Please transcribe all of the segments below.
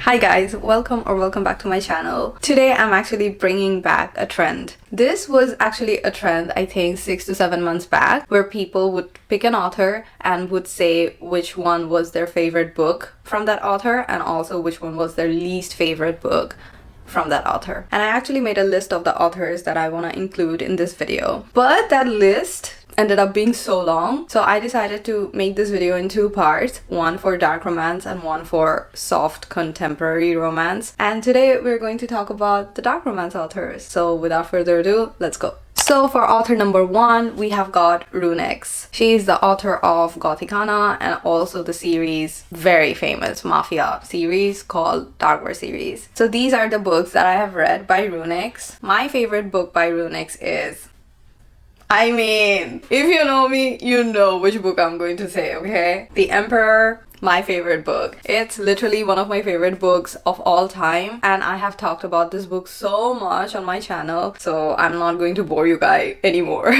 Hi guys, welcome back to my channel. Today I'm actually bringing back a trend. This was actually a trend I think 6 to 7 months back, where people would pick an author and would say which one was their favorite book from that author and also which one was their least favorite book from that author. And I actually made a list of the authors that I want to include in this video. But that list ended up being so long, so I decided to make this video in two parts, one for dark romance and one for soft contemporary romance. And today we're going to talk about the dark romance authors. So without further ado, let's go. So for author number 1, we have got RuNyx. She's the author of Gothicana and also the series, very famous Mafia series called Darkverse series. So these are the books that I have read by RuNyx. My favorite book by RuNyx is, if you know me, you know which book I'm going to say, okay? The Emperor, my favorite book. It's literally one of my favorite books of all time, and I have talked about this book so much on my channel, so I'm not going to bore you guys anymore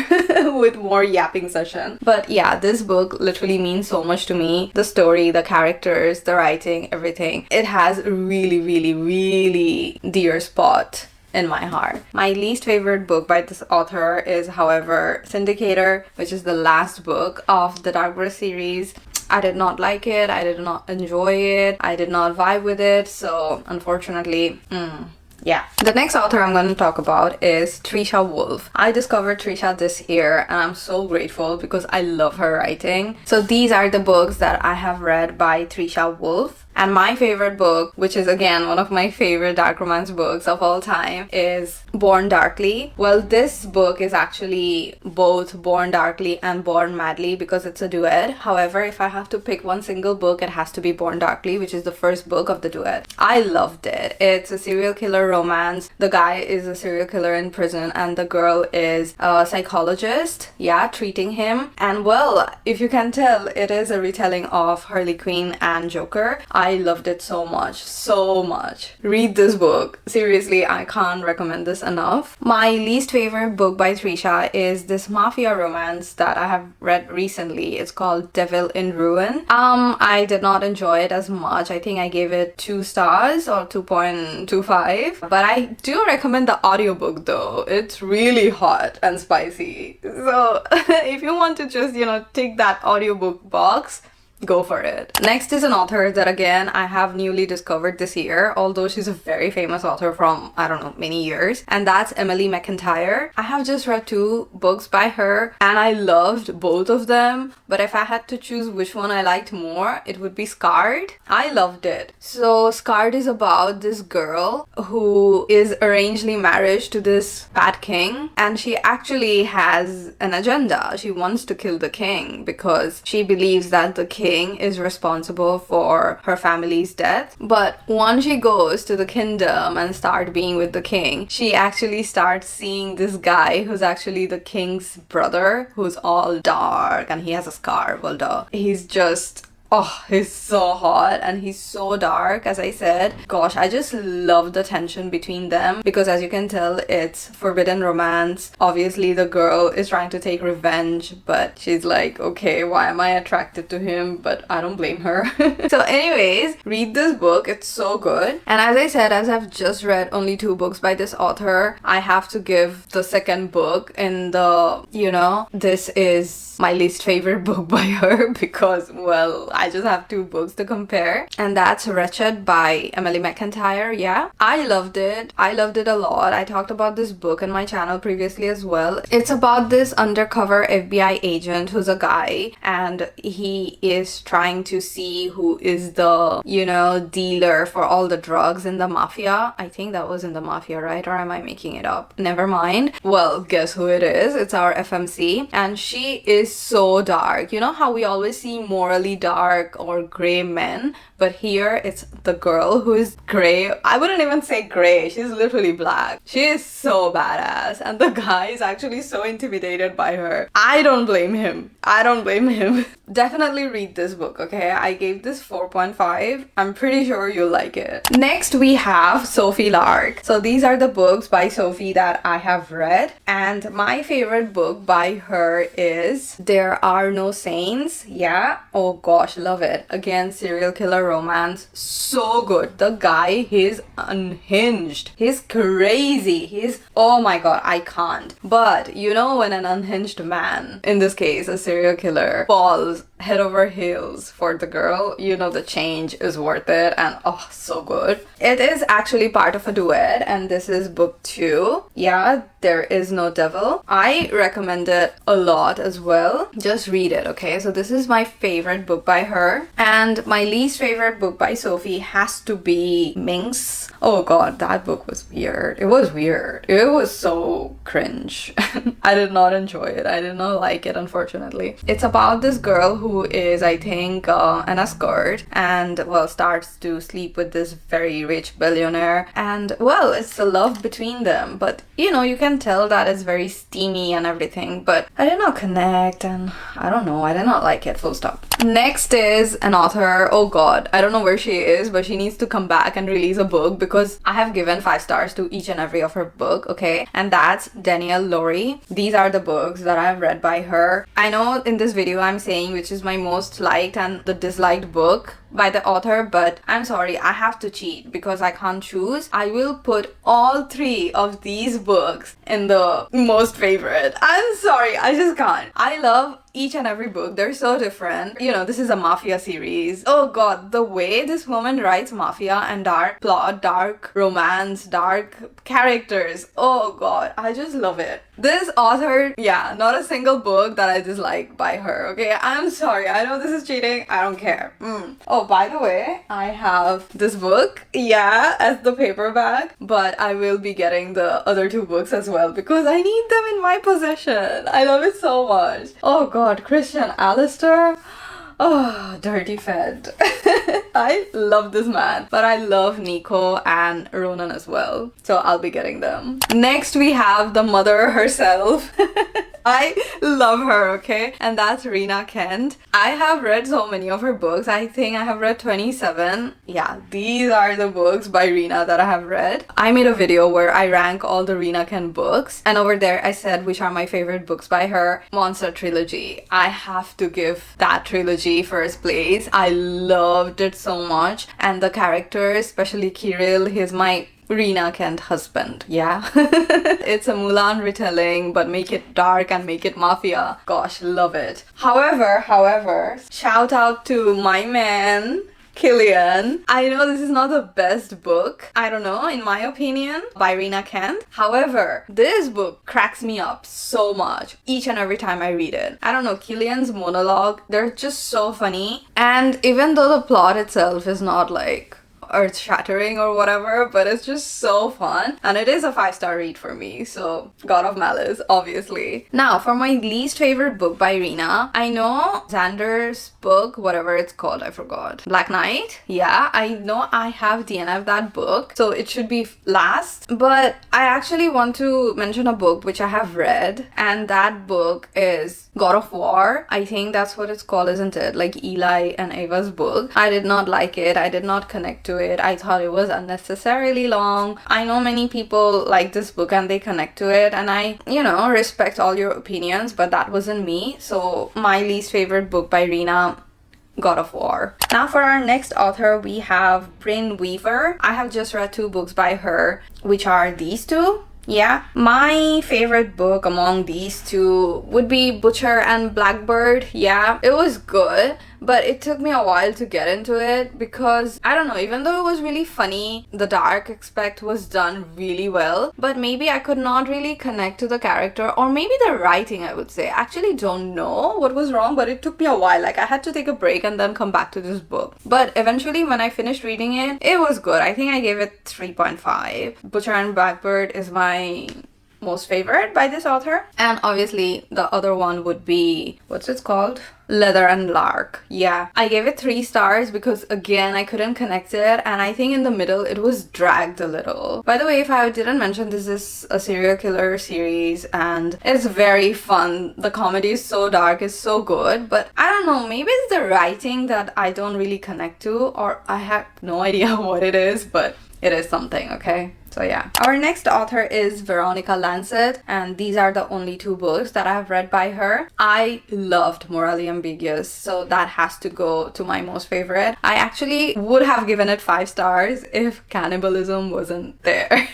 with more yapping session. But yeah, this book literally means so much to me. The story, the characters, the writing, everything. It has a really dear spot in my heart. My least favorite book by this author is, however, Syndicator, which is the last book of the Darkverse series. I did not like it, I did not enjoy it, I did not vibe with it, so unfortunately, yeah. The next author I'm going to talk about is Trisha Wolfe. I discovered Trisha this year and I'm so grateful because I love her writing. So these are the books that I have read by Trisha Wolfe. And my favorite book, which is again one of my favorite dark romance books of all time, is Born Darkly. Well, this book is actually both Born Darkly and Born Madly because it's a duet. However, if I have to pick one single book, it has to be Born Darkly, which is the first book of the duet. I loved it. It's a serial killer romance. The guy is a serial killer in prison and the girl is a psychologist, yeah, treating him. And well, if you can tell, it is a retelling of Harley Quinn and Joker. I loved it so much. Read this book. Seriously, I can't recommend this enough. My least favorite book by Trisha is this mafia romance that I have read recently. It's called Devil in Ruin. I did not enjoy it as much. I think I gave it 2 stars or 2.25. But I do recommend the audiobook though. It's really hot and spicy. So if you want to just, tick that audiobook box, go for it. Next is an author that again I have newly discovered this year, although she's a very famous author from, I don't know, many years, and that's Emily McIntire. I have just read 2 books by her and I loved both of them, but if I had to choose which one I liked more, it would be Scarred. I loved it. So Scarred is about this girl who is arrangedly married to this bad king, and she actually has an agenda. She wants to kill the king because she believes that the king is responsible for her family's death. But once she goes to the kingdom and start being with the king, she actually starts seeing this guy who's actually the king's brother, who's all dark and he has a scar. Well, duh. He's just, oh, he's so hot and he's so dark, as I said. Gosh, I just love the tension between them because as you can tell, it's forbidden romance. Obviously, the girl is trying to take revenge, but she's like, okay, why am I attracted to him? But I don't blame her. So anyways, read this book. It's so good. And as I said, as I've just read only 2 books by this author, I have to give the second book in the, this is my least favorite book by her because, well, I just have 2 books to compare, and that's Wretched by Emily McIntire. Yeah, I loved it a lot. I talked about this book on my channel previously as well. It's about this undercover FBI agent who's a guy and he is trying to see who is the, dealer for all the drugs in the mafia. I think that was in the mafia, right? Or am I making it up? Never mind. Well, guess who it is? It's our FMC, and she is so dark. You know how we always see morally dark or gray men, but here it's the girl who is gray. I wouldn't even say gray, she's literally black. She is so badass and the guy is actually so intimidated by her. I don't blame him. Definitely read this book, okay? I gave this 4.5. I'm pretty sure you'll like it. Next we have Sophie Lark. So these are the books by Sophie that I have read, and my favorite book by her is There Are No Saints. Yeah, oh gosh, love it. Again, serial killer romance so good. The guy, he's unhinged. He's crazy. He's, oh my god, I can't. But you know, when an unhinged man, in this case a serial killer, falls head over heels for the girl, you know the change is worth it. And oh, so good. It is actually part of a duet, and this is book 2. Yeah, There Is No Devil. I recommend it a lot as well. Just read it, okay? So this is my favorite book by her, and my least favorite book by Sophie has to be Minx. Oh god, that book was weird. It was weird. It was so cringe. I did not enjoy it. I did not like it, unfortunately. It's about this girl who is, I think, an escort, and well, starts to sleep with this very rich billionaire, and well, it's the love between them, but you know, you can tell that it's very steamy and everything, but I did not connect, and I don't know, I did not like it, full stop. Next is an author. Oh god, I don't know where she is, but she needs to come back and release a book, because I have given 5 stars to each and every of her book, okay? And that's Danielle Lowry. These are the books that I've read by her. I know in this video I'm saying which is my most liked and the disliked book by the author, but I'm sorry, I have to cheat because I can't choose. I will put all 3 of these books in the most favorite. I'm sorry, I just can't. I love each and every book. They're so different. You know, this is a mafia series. Oh god, the way this woman writes mafia and dark plot, dark romance, dark characters. Oh god, I just love it. This author, yeah, not a single book that I dislike by her, okay? I'm sorry, I know this is cheating. I don't care. Oh, by the way, I have this book, yeah, as the paperback, but I will be getting the other 2 books as well because I need them in my possession. I love it so much. Oh god, Christian Alistair. Oh, dirty fed. I love this man, but I love Nico and Ronan as well, so I'll be getting them. Next we have the mother herself. I love her, okay? And that's Rina Kent. I have read so many of her books. I think I have read 27. Yeah, these are the books by Rina that I have read. I made a video where I rank all the Rina Kent books, and over there I said which are my favorite books by her. Monster Trilogy. I have to give that trilogy first place. I loved it so much, and the characters, especially Kirill, he's my Rina Kent husband, yeah. It's a Mulan retelling, but make it dark and make it mafia. Gosh, love it. However, shout out to my man Killian. I know this is not the best book, I don't know, in my opinion, by Rina Kent. However, this book cracks me up so much each and every time I read it. I don't know, Killian's monologue, they're just so funny. And even though the plot itself is not like earth-shattering or whatever, but it's just so fun, and it is a 5-star read for me, so God of Malice, obviously. Now for my least favorite book by Rina, I know Xander's book, whatever it's called, I forgot. Black Knight? Yeah, I know I have DNF that book, so it should be last, but I actually want to mention a book which I have read, and that book is God of War. I think that's what it's called, isn't it? Like Eli and Ava's book. I did not like it. I did not connect to it. I thought it was unnecessarily long. I know many people like this book and they connect to it, and I, you know, respect all your opinions, but that wasn't me. So my least favorite book by Rina, God of War. Now for our next author, we have Brynne Weaver. I have just read 2 books by her, which are these 2. Yeah, my favorite book among these 2 would be Butcher and Blackbird. Yeah, it was good, but it took me a while to get into it because, I don't know, even though it was really funny, the dark aspect was done really well, but maybe I could not really connect to the character, or maybe the writing, I would say. I actually don't know what was wrong, but it took me a while. Like, I had to take a break and then come back to this book. But eventually, when I finished reading it, it was good. I think I gave it 3.5. Butcher and Blackbird is my most favorite by this author, and obviously the other one would be, what's it called? Leather and Lark. Yeah, I gave it 3 stars because again I couldn't connect it, and I think in the middle it was dragged a little. By the way, if I didn't mention, this is a serial killer series and it's very fun. The comedy is so dark, it's so good, but I don't know, maybe it's the writing that I don't really connect to, or I have no idea what it is, but it is something, okay? So yeah. Our next author is Veronica Lancet, and these are the only two books that I have read by her. I loved Morally Ambiguous, so that has to go to my most favorite. I actually would have given it 5 stars if cannibalism wasn't there.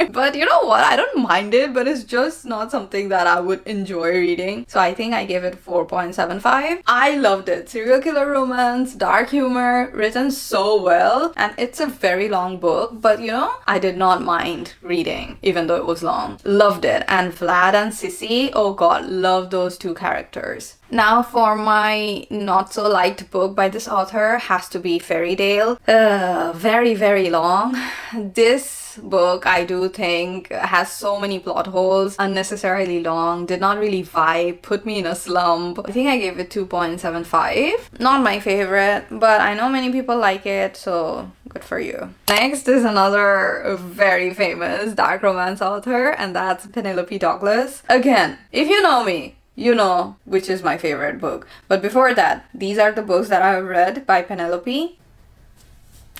But you know what? I don't mind it, but it's just not something that I would enjoy reading. So I think I gave it 4.75. I loved it. Serial killer romance, dark humor, written so well, and it's a very long book, but you know, I did not mind reading even though it was long. Loved it. And Vlad and Sissy, oh god, love those two characters. Now for my not so liked book by this author has to be Fairy Tale. Very, very long. This book I do think has so many plot holes, unnecessarily long, did not really vibe, put me in a slump. I think I gave it 2.75. Not my favorite, but I know many people like it, so good for you. Next is another very famous dark romance author, and that's Penelope Douglas. Again, if you know me, you know which is my favorite book. But before that, these are the books that I've read by Penelope.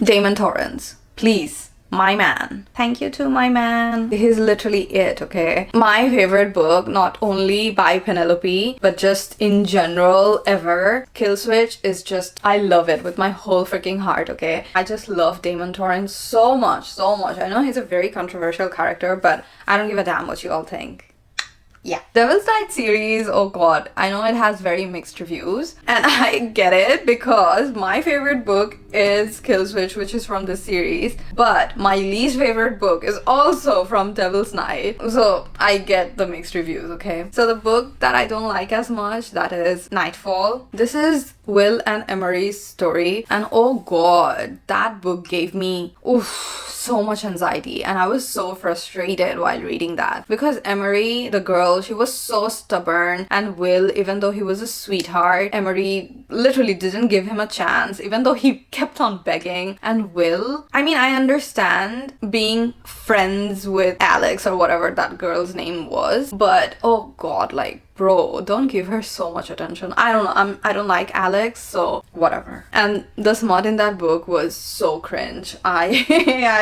Damon Torrance, please, my man. Thank you to my man. He's literally it, okay? My favorite book, not only by Penelope, but just in general ever. Kill Switch is just, I love it with my whole freaking heart, okay? I just love Damon Torrance so much, so much. I know he's a very controversial character, but I don't give a damn what you all think. Yeah. Devil's Night series, oh god, I know it has very mixed reviews, and I get it because my favorite book is Kill Switch, which is from this series, but my least favorite book is also from Devil's Night, so I get the mixed reviews, okay? So the book that I don't like as much, that is Nightfall. This is Will and Emery's story, and oh god, that book gave me so much anxiety, and I was so frustrated while reading that because Emery, the girl, she was so stubborn, and Will, even though he was a sweetheart, Emery literally didn't give him a chance even though he kept on begging. And Will, I mean, I understand being friends with Alex or whatever that girl's name was, but oh god, like bro, don't give her so much attention. I don't know, I don't like Alex, so whatever. And the smut in that book was so cringe. I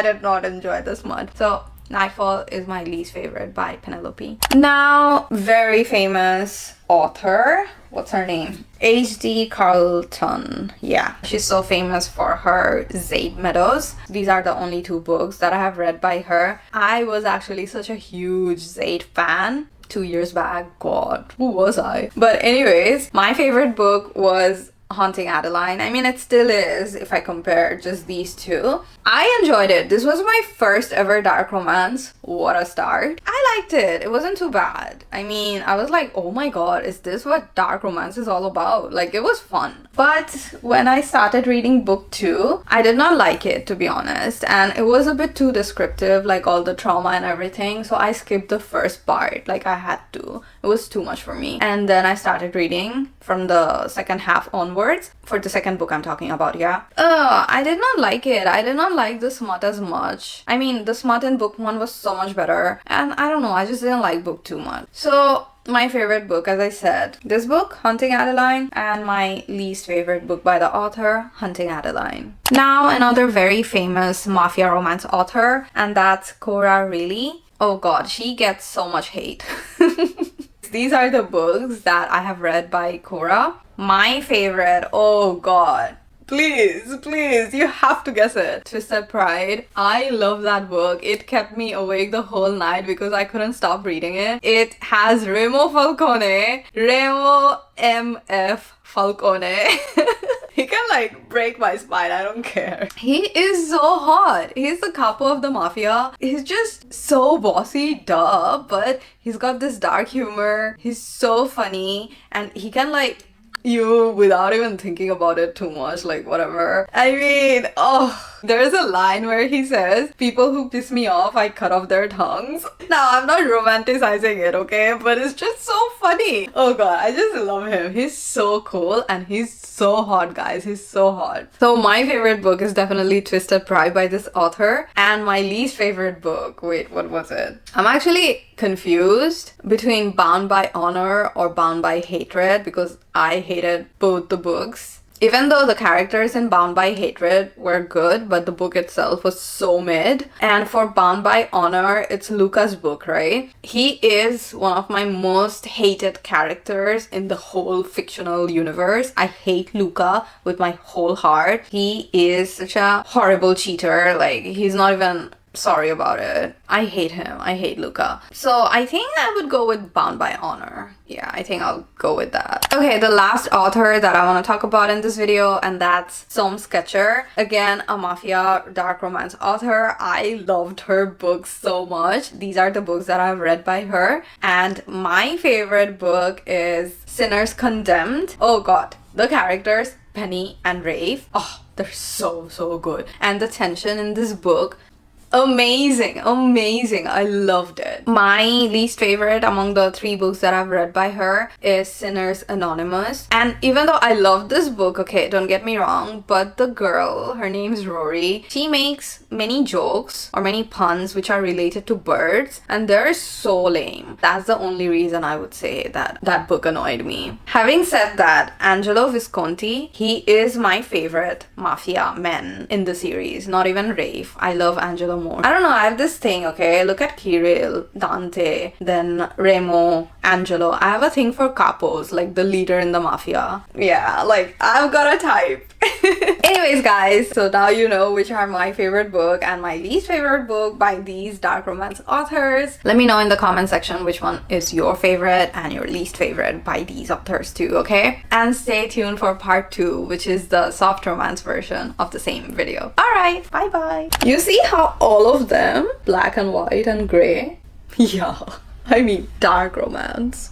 did not enjoy the smut. So Nightfall is my least favorite by Penelope. Now, very famous author, what's her name? H D Carlton. Yeah, she's so famous for her Zade Meadows. These are the only 2 books that I have read by her. I was actually such a huge Zade fan 2 years back. God, who was I? But anyways, my favorite book was Haunting Adeline. I mean, it still is if I compare just these two. I enjoyed it. This was my first ever dark romance. What a start. I liked it. It wasn't too bad. I mean, I was like, oh my god, is this what dark romance is all about? Like, it was fun. But when I started reading book 2, I did not like it, to be honest. And it was a bit too descriptive, like all the trauma and everything. So I skipped the first part. Like, I had to. It was too much for me. And then I started reading from the second half onwards. For the second book I'm talking about, yeah. I did not like it. I did not like the smut as much. I mean, the smut in book 1 was so much better. And I don't know, I just didn't like book 2 much. So my favorite book, as I said, this book, Haunting Adeline, and my least favorite book by the author, Hunting Adeline. Now, another very famous mafia romance author, and that's Cora Reilly. Oh god, she gets so much hate. These are the books that I have read by Cora. My favorite, oh god, please, you have to guess it. Twisted Pride. I love that book. It kept me awake the whole night because I couldn't stop reading it. It has Remo Falcone, Remo M.F. Falcone. He can like break my spine, I don't care. He is so hot. He's the capo of the mafia. He's just so bossy, duh, but he's got this dark humor. He's so funny, and he can like you without even thinking about it too much, like whatever. I mean, there's a line where he says, people who piss me off, I cut off their tongues. Now, I'm not romanticizing it, okay? But it's just so funny. Oh god, I just love him. He's so cool and he's so hot, guys. He's so hot. So my favorite book is definitely Twisted Pride by this author. And my least favorite book, wait, what was it? I'm actually confused between Bound by Honor or Bound by Hatred because I hated both the books. Even though the characters in Bound by Hatred were good, but the book itself was so mid. And for Bound by Honor, it's Luca's book, right? He is one of my most hated characters in the whole fictional universe. I hate Luca with my whole heart. He is such a horrible cheater. Like, he's not even sorry about it. I hate him. I hate Luca. So I think I would go with Bound by Honor. Yeah, I think I'll go with that. Okay, the last author that I want to talk about in this video, and that's Som Sketcher. Again, a mafia dark romance author. I loved her books so much. These are the books that I've read by her. And my favorite book is Sinners Condemned. Oh god, the characters, Penny and Rafe. Oh, they're so good. And the tension in this book, amazing. I loved it. My least favorite among the 3 books that I've read by her is Sinners Anonymous. And even though I love this book, okay, don't get me wrong, but the girl, her name's Rory, she makes many jokes or many puns which are related to birds, and they're so lame. That's the only reason I would say that that book annoyed me. Having said that, Angelo Visconti, he is my favorite mafia man in the series, not even Rafe. I love Angelo more. I don't know, I have this thing, okay? Look at Kirill, Dante, then Remo, Angelo. I have a thing for capos, like the leader in the mafia. Yeah, like, I've got a type. Anyways, guys, so now you know which are my favorite book and my least favorite book by these dark romance authors. Let me know in the comment section which one is your favorite and your least favorite by these authors too, okay? And stay tuned for part 2, which is the soft romance version of the same video. Alright, bye bye. You see how all of them, black and white and gray? Yeah, I mean dark romance.